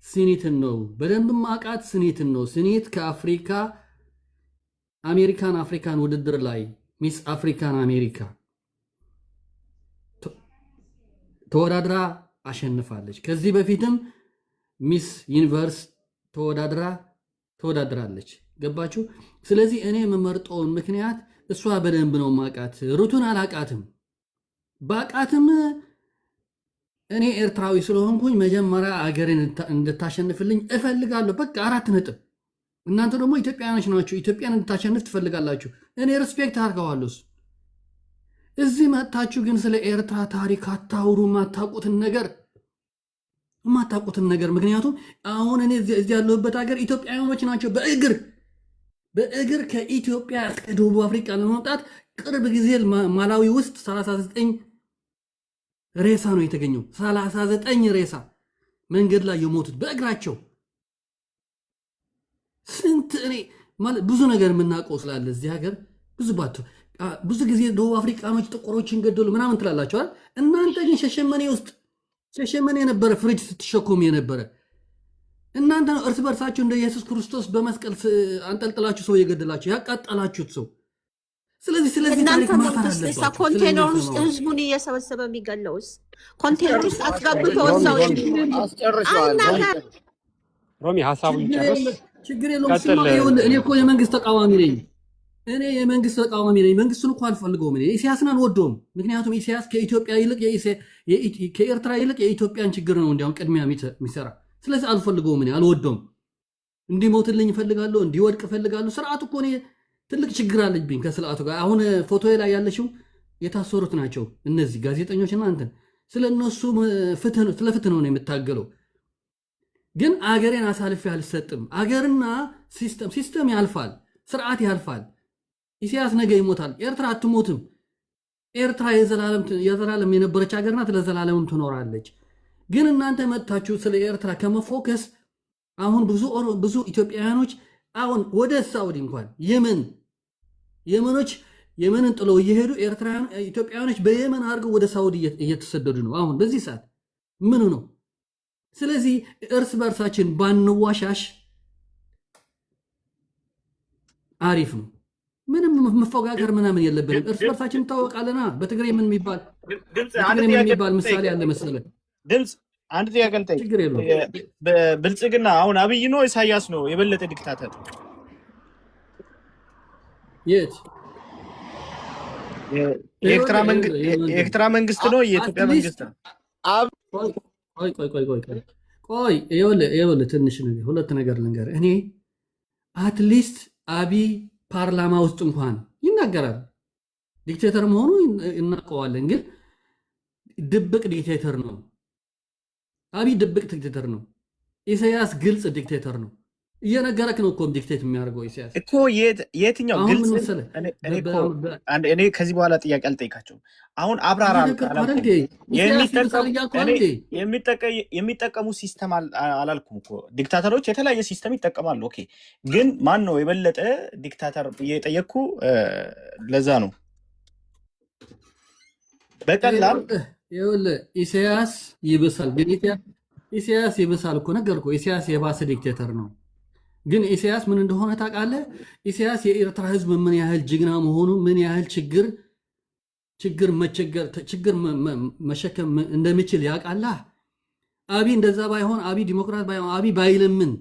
ስኒትን ነው በደንብ ማቃት ስኒትን ነው። ስኒት ከአፍሪካ አፍሪካን ውድድር ላይ ሚስ አፍሪካን አሜሪካ ተወዳድራ አሸንፋለች። ከዚህ በፊትም ሚስ ዩኒቨርስ ተወዳድራለች። ገባችሁ? ስለዚህ እኔ የምመርጠውን ምክንያት እሷ በደንብ ነው ማቃት። ሩቱን አላቃትም። ባቃትም እኔ ኤርትራዊ ስለሆንኩኝ መጀመሪያ አገሬን እንድታሸንፍልኝ እፈልጋለሁ። በቃ 4 ነጥብ። እናንተ ደግሞ ኢትዮጵያኖች ናችሁ፣ ኢትዮጵያን እንድታሸንፍ ትፈልጋላችሁ። እኔ ሪስፔክት አድርገዋለሁ። እዚህ መጥታችሁ ግን ስለ ኤርትራ ታሪክ አታውሩ፣ የማታውቁትን ነገር። ምክንያቱም አሁን እኔ እዚህ ያለሁበት ሀገር ኢትዮጵያውያኖች ናቸው በእግር ከኢትዮጵያ እስከ ደቡብ አፍሪካ ለመምጣት ቅርብ ጊዜ ማላዊ ውስጥ 39 ሬሳ ነው የተገኘው። 39 ሬሳ መንገድ ላይ የሞቱት በእግራቸው። ስንት እኔ ማለት ብዙ ነገር የምናውቀው ስላለ እዚህ ሀገር ብዙ ጊዜ ደቡብ አፍሪካኖች ጥቁሮችን ገደሉ ምናምን ትላላቸዋል። እናንተ ግን ሸሸመኔ የነበረ ፍሪጅ ስትሸኮም የነበረ እናንተ ነው። እርስ በርሳችሁ እንደ ኢየሱስ ክርስቶስ በመስቀል አንጠልጥላችሁ ሰው የገደላችሁ ያቃጠላችሁት ሰው። ስለዚህ እናንተ ኮንቴነር ውስጥ ህዝቡን እየሰበሰበ የሚገለውስ ኮንቴነር ውስጥ አስገብቶ ሰው ሮሚ ሀሳቡን ጨርስ። ችግር የለውም። እኔ እኮ የመንግስት ተቃዋሚ ነኝ። መንግስቱን እኮ አልፈልገውም። ኢሳያስን አልወደውም። ምክንያቱም ኢሳያስ ከኤርትራ ይልቅ የኢትዮጵያን ችግር ነው እንዲያውም ቅድሚያ የሚሰራ። ስለዚህ አልፈልገውም፣ አልወደውም። እንዲሞትልኝ እፈልጋለሁ፣ እንዲወድቅ እፈልጋለሁ። ስርዓቱ እኮ እኔ ትልቅ ችግር አለብኝ ከስርዓቱ ጋር። አሁን ፎቶ ላይ ያለችው የታሰሩት ናቸው እነዚህ ጋዜጠኞችና እንትን። ስለ እነሱ ስለ ፍትህ ነው የምታገለው። ግን አገሬን አሳልፌ አልሰጥም። አገርና ሲስተም ያልፋል፣ ስርዓት ያልፋል። ኢሳያስ ነገ ይሞታል፣ ኤርትራ አትሞትም። ኤርትራ የዘላለም የነበረች ሀገር ናት፣ ለዘላለምም ትኖራለች። ግን እናንተ መጥታችሁ ስለ ኤርትራ ከመፎከስ አሁን ብዙ ኢትዮጵያውያኖች አሁን ወደ ሳውዲ እንኳን የመንን ጥለው እየሄዱ ኢትዮጵያውያኖች በየመን አድርገው ወደ ሳውዲ እየተሰደዱ ነው አሁን በዚህ ሰዓት። ምን ነው? ስለዚህ እርስ በርሳችን ባንዋሻሽ አሪፍ ነው። ምንም መፎጋገር ምናምን የለብንም። እርስ በርሳችን እንታወቃለና። በትግሬ ምን የሚባል ምሳሌ አለ መሰለህ? ድምፅ አንድ ጥያቄ ልጠይቅ። በብልጽግና አሁን አብይ ነው ኢሳያስ ነው የበለጠ ዲክታተር? የት? የኤርትራ መንግስት ነው የኢትዮጵያ መንግስት ነው? ቆይ ይኸውልህ ትንሽ ሁለት ነገር ልንገርህ። እኔ አትሊስት አብይ ፓርላማ ውስጥ እንኳን ይናገራል። ዲክቴተር መሆኑ እናውቀዋለን፣ ግን ድብቅ ዲክቴተር ነው። አብይ ድብቅ ዲክቴተር ነው። ኢሳያስ ግልጽ ዲክቴተር ነው። እየነገረክ ነው እኮ ዲክቴት የሚያደርገው ኢሳያስ እኮ። የትኛው ግልጽ? እኔ ከዚህ በኋላ ጥያቄ አልጠይቃቸውም። አሁን አብራራ። የሚጠቀሙ ሲስተም አላልኩም እኮ። ዲክታተሮች የተለያየ ሲስተም ይጠቀማሉ። ኦኬ፣ ግን ማን ነው የበለጠ ዲክታተር እየጠየቅኩ ለዛ ነው። በቀላል ይኸውልህ ኢሳያስ ይብሳል፣ ግን ኢሳያስ ይብሳል እኮ ነገርኩህ። ኢሳያስ የባሰ ዲክቴተር ነው። ግን ኢሳያስ ምን እንደሆነ ታውቃለህ? ኢሳያስ የኤርትራ ህዝብ ምን ያህል ጀግና መሆኑ፣ ምን ያህል ችግር መሸከም እንደሚችል ያውቃላ። አብይ እንደዛ ባይሆን፣ አብይ ዲሞክራት ባይሆን፣ አብይ ባይለምን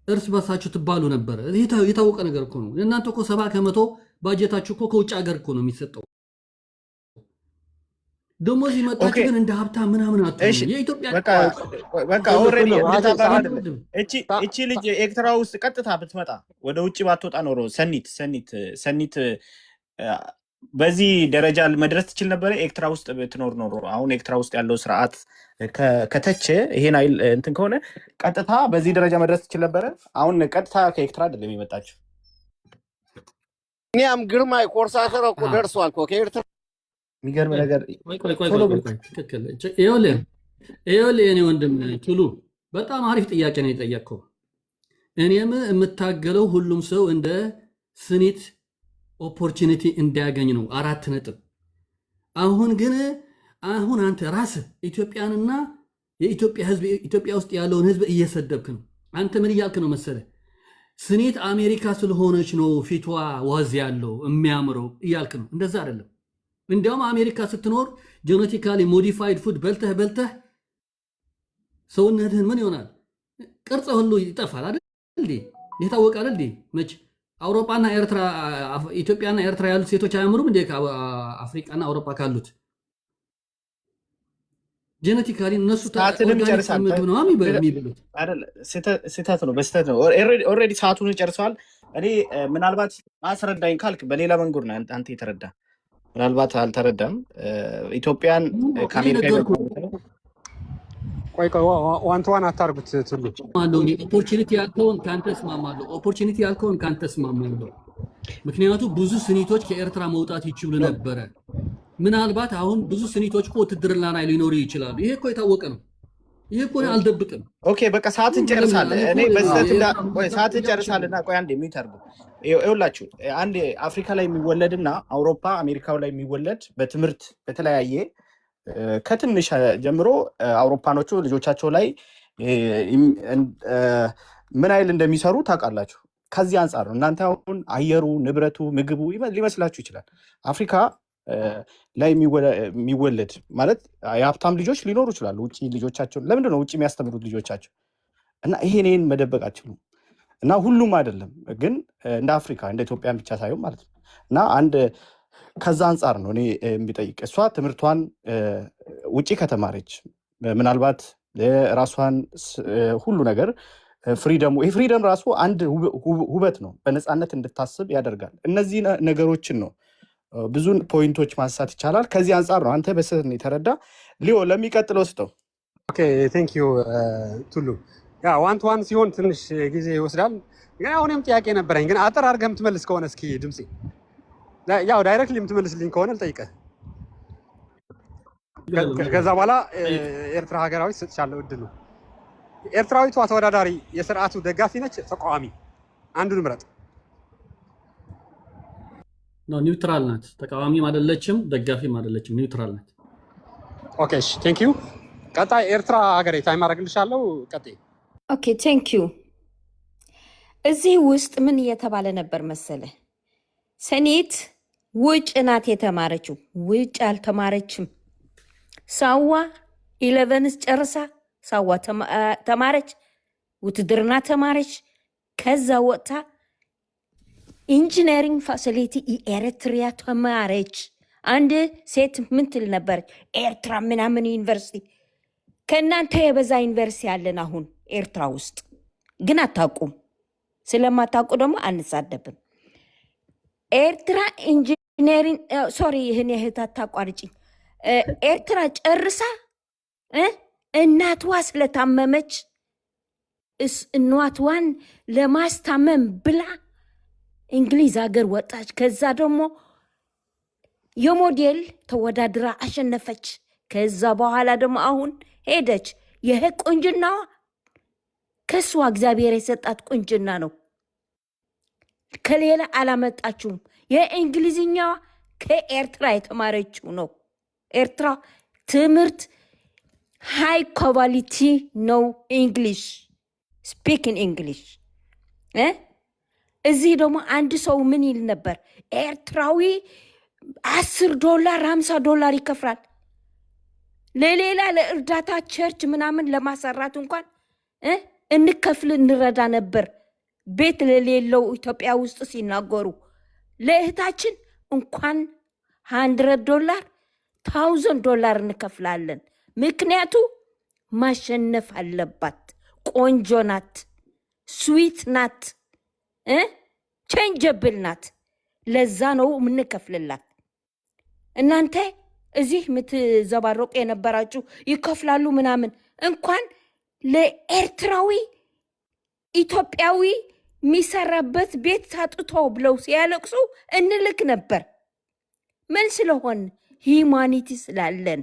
እርስ በርሳችሁ ትባሉ ነበር። የታወቀ ነገር እኮ ነው። እናንተ እኮ 70% ባጀታችሁ እኮ ከውጭ ሀገር እኮ ነው የሚሰጠው። ደግሞ እዚህ መጣችሁ ግን እንደ ሀብታም ምናምን አትሆኑ። የኢትዮጵያ በቃ ኦልሬዲ እቺ ልጅ ኤርትራ ውስጥ ቀጥታ ብትመጣ ወደ ውጭ ባትወጣ ኖሮ ሰኒት በዚህ ደረጃ መድረስ ትችል ነበረ። ኤርትራ ውስጥ ብትኖር ኖሮ አሁን ኤርትራ ውስጥ ያለው ስርዓት ከተቸ ይሄን አይል እንትን ከሆነ ቀጥታ በዚህ ደረጃ መድረስ ትችል ነበረ። አሁን ቀጥታ ከኤርትራ አይደለም የመጣችው። እኛም ግርማይ ኮርሳተር እኮ ደርሷል እኮ ከኤርትራ። የሚገርም ነገር ይኸውልህ የኔ ወንድም ቱሉ በጣም አሪፍ ጥያቄ ነው የጠየቅከው። እኔም የምታገለው ሁሉም ሰው እንደ ስኒት ኦፖርቹኒቲ እንዲያገኝ ነው። 4 ነጥብ። አሁን አንተ ራስህ ኢትዮጵያንና የኢትዮጵያ ህዝብ ኢትዮጵያ ውስጥ ያለውን ህዝብ እየሰደብክ ነው። አንተ ምን እያልክ ነው መሰለ? ስኔት አሜሪካ ስለሆነች ነው ፊቷ ዋዝ ያለው የሚያምረው እያልክ ነው። እንደዛ አይደለም። እንዲያውም አሜሪካ ስትኖር ጄኔቲካሊ ሞዲፋይድ ፉድ በልተህ ሰውነትህን ምን ይሆናል? ቅርጽ ሁሉ ይጠፋል አይደል እንዴ? የታወቀ አይደል እንዴ? መች አውሮፓና ኤርትራ ኢትዮጵያና ኤርትራ ያሉት ሴቶች አያምሩም እንዴ? አፍሪካና አውሮፓ ካሉት ጄኔቲካሊ እነሱ ሰዓትንም ጨርሳል ነው የሚበሉት አይደል? ስህተት ነው፣ በስህተት ነው። ኦልሬዲ ሰዓቱን ጨርሰዋል። እኔ ምናልባት አስረዳኝ ካልክ በሌላ መንገድ ነው አንተ የተረዳ፣ ምናልባት አልተረዳም። ኢትዮጵያን ከአሜሪካ ቆይ ዋን ቱ ዋን አታርጉት። ትሉ ኦፖርቹኒቲ ያልከውን ካንተ እስማማለሁ። ምክንያቱም ብዙ ስኒቶች ከኤርትራ መውጣት ይችሉ ነበረ። ምናልባት አሁን ብዙ ስኒቶች እኮ ውትድርና ላይ ሊኖሩ ይችላሉ። ይሄ እኮ የታወቀ ነው። ይሄ እኮ አልደብቅም። ኦኬ በቃ ሰዓት እንጨርሳለን። እኔ ሰዓት እንጨርሳለና ቆይ አንዴ የሚተርጉ ይኸውላችሁ፣ አንድ አፍሪካ ላይ የሚወለድና አውሮፓ አሜሪካው ላይ የሚወለድ በትምህርት በተለያየ ከትንሽ ጀምሮ አውሮፓኖቹ ልጆቻቸው ላይ ምን አይል እንደሚሰሩ ታውቃላችሁ። ከዚህ አንጻር ነው እናንተ አሁን አየሩ፣ ንብረቱ፣ ምግቡ ሊመስላችሁ ይችላል። አፍሪካ ላይ የሚወለድ ማለት የሀብታም ልጆች ሊኖሩ ይችላሉ። ውጭ ልጆቻቸው ለምንድን ነው ውጭ የሚያስተምሩት ልጆቻቸው? እና ይሄን መደበቅ አትችሉም። እና ሁሉም አይደለም ግን እንደ አፍሪካ እንደ ኢትዮጵያ ብቻ ሳይሆን ማለት ነው። እና አንድ ከዛ አንጻር ነው እኔ የሚጠይቅ እሷ ትምህርቷን ውጭ ከተማረች ምናልባት ራሷን ሁሉ ነገር ፍሪደሙ ይሄ ፍሪደም ራሱ አንድ ውበት ነው። በነፃነት እንድታስብ ያደርጋል። እነዚህ ነገሮችን ነው ብዙ ፖይንቶች ማንሳት ይቻላል። ከዚህ አንጻር ነው አንተ በስህተት ነው የተረዳ። ሊዮ ለሚቀጥለው ስጠው። ኦኬ ቴንክ ዩ ቱሉ። ያ ዋን ቱ ዋን ሲሆን ትንሽ ጊዜ ይወስዳል። ግን አሁንም ጥያቄ ነበረኝ፣ ግን አጠር አድርገህ የምትመልስ ከሆነ እስኪ ድምጼ ያው ዳይሬክትሊ የምትመልስልኝ ከሆነ ልጠይቅህ። ከዛ በኋላ ኤርትራ ሀገራዊ ሰጥቻለሁ እድሉ። ኤርትራዊቷ ተወዳዳሪ የስርዓቱ ደጋፊ ነች ተቃዋሚ? አንዱን ምረጥ። ነው ኒውትራል ናት። ተቃዋሚም አይደለችም ደጋፊም አይደለችም፣ ኒውትራል ናት። ኦኬ እሺ ቴንክ ዩ። ቀጣይ ኤርትራ ሀገሬ ታይም አደርግልሻለሁ። ቀጣይ ኦኬ ቴንክ ዩ። እዚህ ውስጥ ምን እየተባለ ነበር መሰለ? ሰኔት ውጭ ናት የተማረችው፣ ውጭ አልተማረችም። ሳዋ 11 ጨርሳ ሳዋ ተማረች፣ ውትድርና ተማረች። ከዛ ወጥታ ኢንጂነሪንግ ፋሲሊቲ ኤርትሪያ ተማረች። አንድ ሴት ምን ትል ነበር? ኤርትራ ምናምን ዩኒቨርሲቲ። ከእናንተ የበዛ ዩኒቨርሲቲ ያለን አሁን ኤርትራ ውስጥ ግን አታውቁም። ስለማታውቁ ደግሞ አንሳደብም። ኤርትራ ኢንጂነሪንግ ሶሪ፣ ይህን የህት አታቋርጭኝ። ኤርትራ ጨርሳ እናትዋ ስለታመመች እናትዋን ለማስታመም ብላ እንግሊዝ ሀገር ወጣች። ከዛ ደግሞ የሞዴል ተወዳድራ አሸነፈች። ከዛ በኋላ ደግሞ አሁን ሄደች። ይሄ ቁንጅናዋ ከሷ እግዚአብሔር የሰጣት ቁንጅና ነው፣ ከሌላ አላመጣችውም። የእንግሊዝኛዋ ከኤርትራ የተማረችው ነው። ኤርትራ ትምህርት ሃይ ኳሊቲ ነው። እንግሊሽ ስፒኪንግ እንግሊሽ። እዚህ ደግሞ አንድ ሰው ምን ይል ነበር? ኤርትራዊ $10 $50 ይከፍላል ለሌላ ለእርዳታ ቸርች ምናምን ለማሰራት እንኳን እንከፍል እንረዳ ነበር። ቤት ለሌለው ኢትዮጵያ ውስጥ ሲናገሩ ለእህታችን እንኳን $100 $1000 እንከፍላለን። ምክንያቱ ማሸነፍ አለባት። ቆንጆ ናት፣ ስዊት ናት፣ ቼንጀብል ናት። ለዛ ነው የምንከፍልላት። እናንተ እዚህ የምትዘባረቁ የነበራችሁ ይከፍላሉ ምናምን። እንኳን ለኤርትራዊ ኢትዮጵያዊ የሚሰራበት ቤት ታጥቶ ብለው ሲያለቅሱ እንልክ ነበር። ምን ስለሆን? ሂዩማኒቲ ስላለን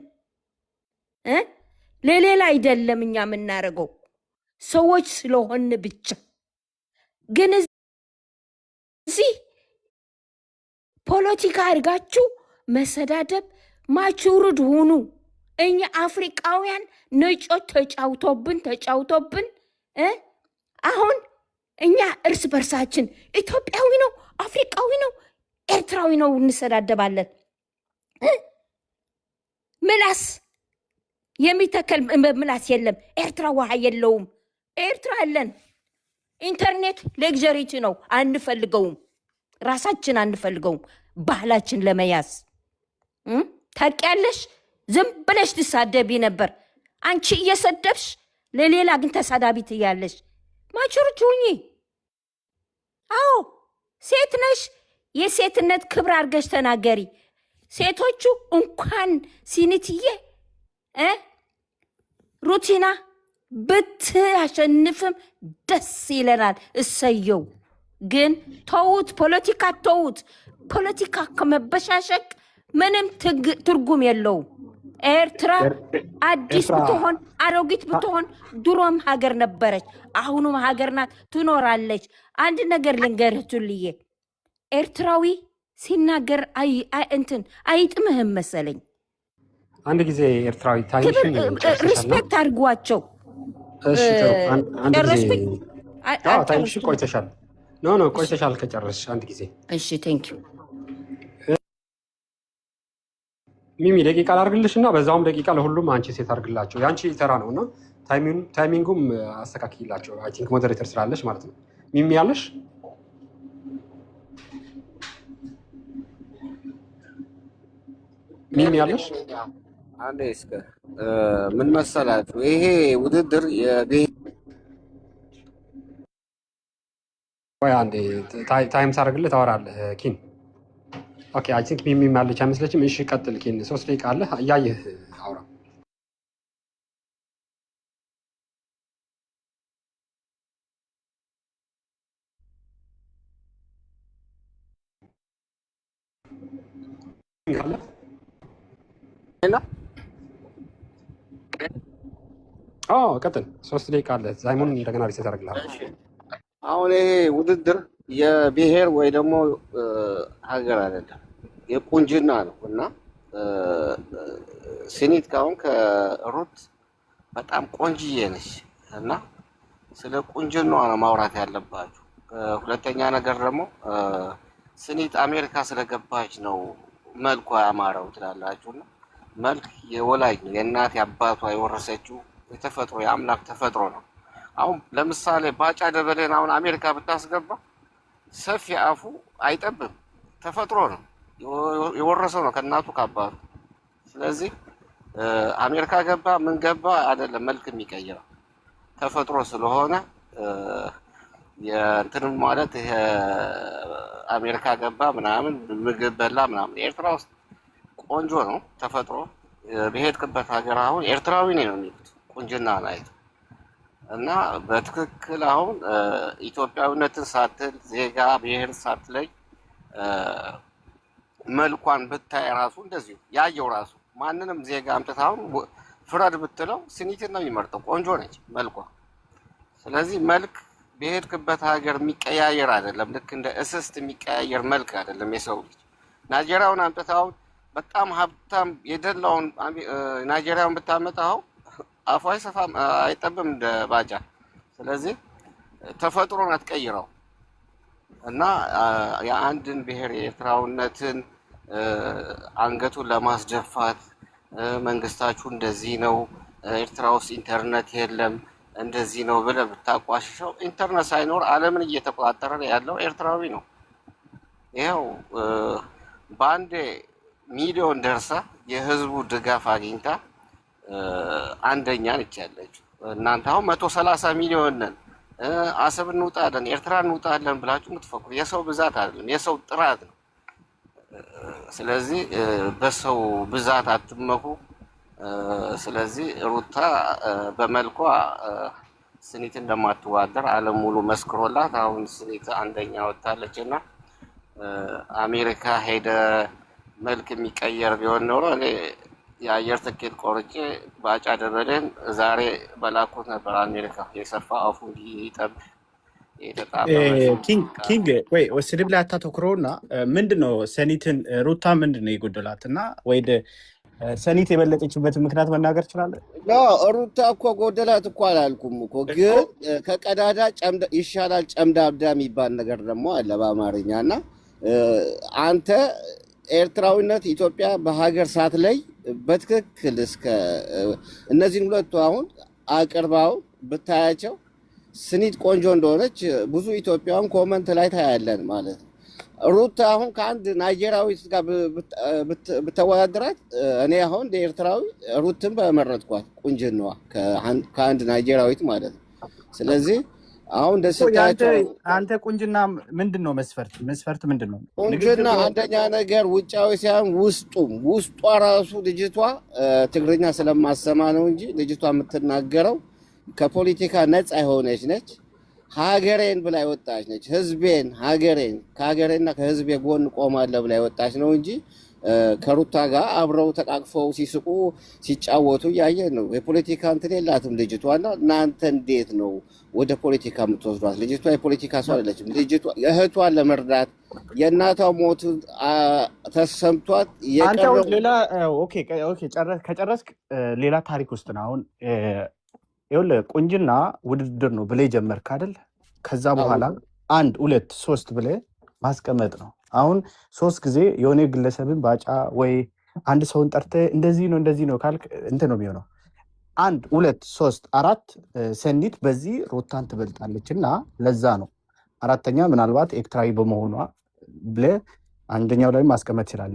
ለሌላ አይደለም እኛ የምናደርገው ሰዎች ስለሆን ብቻ። ግን እዚህ ፖለቲካ አድርጋችሁ መሰዳደብ፣ ማቹርድ ሁኑ። እኛ አፍሪቃውያን ነጮች ተጫውቶብን አሁን እኛ እርስ በርሳችን ኢትዮጵያዊ ነው፣ አፍሪቃዊ ነው፣ ኤርትራዊ ነው እንሰዳደባለን። ምላስ የሚተከል ምላስ የለም። ኤርትራ ውሃ የለውም። ኤርትራ አለን። ኢንተርኔት ሌግዠሪቲ ነው፣ አንፈልገውም። ራሳችን አንፈልገውም። ባህላችን ለመያዝ ታውቂያለሽ። ዝም ብለሽ ትሳደቢ ነበር። አንቺ እየሰደብሽ ለሌላ ግን ተሳዳቢ ትያለሽ። ማቹሪቲ ሁኚ። አዎ ሴት ነሽ። የሴትነት ክብር አድርገሽ ተናገሪ። ሴቶቹ እንኳን ሲኒትዬ ሩቲና ብታሸንፍም ደስ ይለናል። እሰየው። ግን ተውት፣ ፖለቲካ ተውት። ፖለቲካ ከመበሻሸቅ ምንም ትርጉም የለውም። ኤርትራ አዲስ ብትሆን አሮጊት ብትሆን ድሮም ሀገር ነበረች፣ አሁኑም ሀገር ናት፣ ትኖራለች። አንድ ነገር ልንገርህ ቱልዬ፣ ኤርትራዊ ሲናገር እንትን አይጥምህም መሰለኝ። አንድ ጊዜ ኤርትራዊ ታይሽን ሪስፔክት አድርጓቸው። እሺ ጥሩ። አንድ ጊዜ ጨረስኩኝ። ታይሽን ቆይተሻል። ኖ ቆይተሻል ከጨረስሽ አንድ ጊዜ። እሺ ቴንክ ዩ ሚሚ። ደቂቃ ላድርግልሽ እና በዛውም ደቂቃ ለሁሉም አንቺ ሴት አድርግላቸው። የአንቺ ተራ ነው እና ታይሚንጉም አስተካክላቸው። አይ ቲንክ ሞዴሬተር ስላለሽ ማለት ነው። ሚሚ ያለሽ ሚሚ ያለሽ አንዴ እስከ ምን መሰላችሁ ይሄ ውድድር ወይ አንዴ ታይም ሳደርግልህ ታወራለህ ኪን። ኦኬ አይ ቲንክ ሚሚ ያለች አይመስለችም። እሺ ቀጥል ኪን። 3 ደቂቃ አለ እያየህ አውራ። ቀጥል። 3 ደቂቃ አለ። ዛይሙን እንደገና ሪሴት አደርግልሃለሁ። አሁን ይሄ ውድድር የብሔር ወይ ደግሞ ሀገር አይደለም፣ የቁንጅና ነው እና ሲኒት ካሁን ከሩት በጣም ቆንጅዬ ነች እና ስለ ቁንጅናዋ ነው ማውራት ያለባችሁ። ሁለተኛ ነገር ደግሞ ሲኒት አሜሪካ ስለገባች ነው መልኳ ያማረው ትላላችሁ እና መልክ የወላጅ ነው፣ የእናት የአባቷ የወረሰችው የተፈጥሮ የአምላክ ተፈጥሮ ነው። አሁን ለምሳሌ ባጫ ደበሌን አሁን አሜሪካ ብታስገባ ሰፊ አፉ አይጠብም፣ ተፈጥሮ ነው፣ የወረሰው ነው ከእናቱ ከአባቱ። ስለዚህ አሜሪካ ገባ ምን ገባ አይደለም መልክ የሚቀይረው ተፈጥሮ ስለሆነ የእንትን ማለት ይሄ አሜሪካ ገባ ምናምን ምግብ በላ ምናምን። ኤርትራ ውስጥ ቆንጆ ነው ተፈጥሮ። በሄድክበት ሀገር አሁን ኤርትራዊ ነው የሚሉት ቁንጅና ላይ እና በትክክል አሁን ኢትዮጵያዊነትን ሳትል ዜጋ ብሔር ሳትለይ መልኳን ብታይ ራሱ እንደዚሁ ያየው ራሱ ማንንም ዜጋ አምጥተህ አሁን ፍረድ ብትለው ሲኒትን ነው የሚመርጠው። ቆንጆ ነች መልኳ። ስለዚህ መልክ በሄድክበት ሀገር የሚቀያየር አይደለም። ልክ እንደ እስስት የሚቀያየር መልክ አይደለም የሰው ልጅ። ናይጄሪያውን አምጥተህ አሁን በጣም ሀብታም የደላውን ናይጄሪያውን ብታመጣው አፉ አይሰፋም አይጠብም እንደ ባጫ። ስለዚህ ተፈጥሮን አትቀይረው እና የአንድን ብሔር የኤርትራውነትን አንገቱን ለማስደፋት መንግስታችሁ እንደዚህ ነው፣ ኤርትራ ውስጥ ኢንተርኔት የለም እንደዚህ ነው ብለህ ብታቋሽሸው፣ ኢንተርኔት ሳይኖር ዓለምን እየተቆጣጠረ ያለው ኤርትራዊ ነው። ይኸው በአንዴ ሚሊዮን ደርሳ የህዝቡ ድጋፍ አግኝታ አንደኛ ነች ያለችው። እናንተ አሁን 130 ሚሊዮን ነን አሰብ እንውጣለን ኤርትራ እንውጣለን ብላችሁ የምትፈክሩ የሰው ብዛት አይደለም የሰው ጥራት ነው። ስለዚህ በሰው ብዛት አትመኩ። ስለዚህ ሩታ በመልኳ ስኒት እንደማትዋደር ዓለም ሙሉ መስክሮላት አሁን ስኒት አንደኛ ወጣለች እና አሜሪካ ሄደ መልክ የሚቀየር ቢሆን ኖሮ እኔ የአየር ትኬት ቆርጬ ባጫ ደበሌን ዛሬ በላኩት ነበር አሜሪካ። የሰፋ አፉ እንዲጠብ ኪንግ ወይ ስድብ ላይ አታተኩረውና ምንድን ነው ሰኒትን ሩታ ምንድን ነው የጎደላት እና ወይ ሰኒት የበለጠችበት ምክንያት መናገር ትችላለህ? ሩታ እኮ ጎደላት እኮ አላልኩም እኮ፣ ግን ከቀዳዳ ይሻላል ጨምዳዳ የሚባል ነገር ደግሞ አለ በአማርኛ። እና አንተ ኤርትራዊነት ኢትዮጵያ በሀገር ሰዓት ላይ በትክክል እስከ እነዚህን ሁለቱ አሁን አቅርባው ብታያቸው ስኒት ቆንጆ እንደሆነች ብዙ ኢትዮጵያውያን ኮመንት ላይ ታያለን ማለት ነው። ሩታ አሁን ከአንድ ናይጄሪያዊት ጋር ብተወዳደራት እኔ አሁን እንደ ኤርትራዊ ሩትን በመረጥኳት ቁንጅናዋ ከአንድ ናይጄሪያዊት ማለት ነው። ስለዚህ አሁን ደስታቸው አንተ ቁንጅና ምንድን ነው መስፈርት ምንድን ነው? ቁንጅና አንደኛ ነገር ውጫዊ ሳይሆን ውስጧ ራሱ ልጅቷ ትግርኛ ስለማሰማ ነው እንጂ ልጅቷ የምትናገረው ከፖለቲካ ነፃ የሆነች ነች። ሀገሬን ብላ የወጣች ነች። ህዝቤን ከሀገሬና ከህዝቤ ጎን ቆማለሁ ብላ የወጣች ነው እንጂ ከሩታ ጋር አብረው ተቃቅፈው ሲስቁ ሲጫወቱ እያየን ነው። የፖለቲካ እንትን የላትም ልጅቷና እናንተ እንዴት ነው ወደ ፖለቲካ የምትወስዷት? ልጅቷ የፖለቲካ ሰው አይደለችም። ልጅቷ እህቷን ለመርዳት የእናቷ ሞት ተሰምቷት ሌላ ከጨረስክ ሌላ ታሪክ ውስጥ ነው። አሁን ይኸውልህ ቁንጅና ውድድር ነው ብለህ ጀመርክ አይደል? ከዛ በኋላ 1 2 3 ብለህ ማስቀመጥ ነው። አሁን 3 ጊዜ የሆነ ግለሰብን ባጫ ወይ አንድ ሰውን ጠርተህ እንደዚህ ነው ካልክ እንትን ነው የሚሆነው። 1 2 3 4 ሰኒት በዚህ ሩታን ትበልጣለች እና ለዛ ነው አራተኛ ምናልባት ኤርትራዊ በመሆኗ ብለህ አንደኛው ላይ ማስቀመጥ ይችላል።